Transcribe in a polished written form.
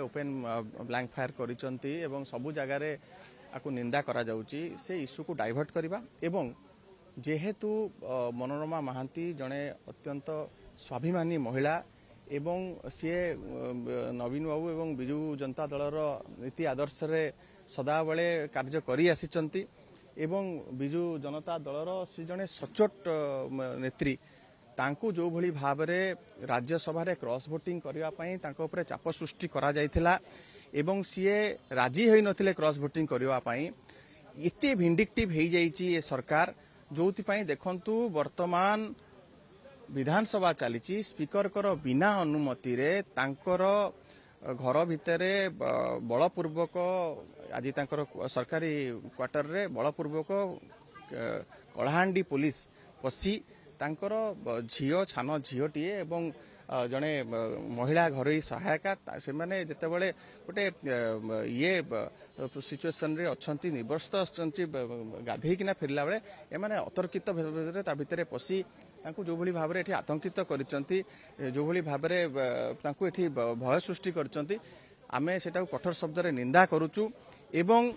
open blank fire करिसंती एवं सबु जगार आपको निंदा करा जाउची से इश्यू को डाइवर्ट करबा एवं जेहेतु मनोरमा महांती जड़े अत्यंत स्वाभिमानी महिला एवं सी नवीन बाबू एवं विजु जनता दलर नीति आदर्श रे सदाबले कार्य करी आसिचंती एवं विजु जनता दलर सी जड़े सचोट नेत्री तांकु जो भली भाव में राज्यसभा रे क्रॉस वोटिंग करबा पई तांको ऊपर चाप सृष्टि करा जायथिला एवं सीए राजी होई नथिले क्रॉस वोटिंग करबा पई एते विंडिक्टिव हो जाइछि ए सरकार जोथि पई देखंतु वर्तमान विधानसभा चली स्पीकर कर बिना अनुमति रे तांकर घर भितरे बलपूर्वक आज तांकर सरकारी क्वार्टर रे बलपूर्वक कलाहांडी पुलिस पसी तांकर झील छान झीलटीए एवं जड़े महिला घरोई सहायिका से मैंने जिते बड़े गोटे ये सिचुएसन रे अच्छी निवर्स्त गाधेकिना फेरला बेले एमाने अतर्कित भितर पशि जो भली भाव में आतंकित करिसंती जो भली भाव में भय सृष्टि करिसंती आमे सेटा कठोर शब्द रे निंदा करूचु एवं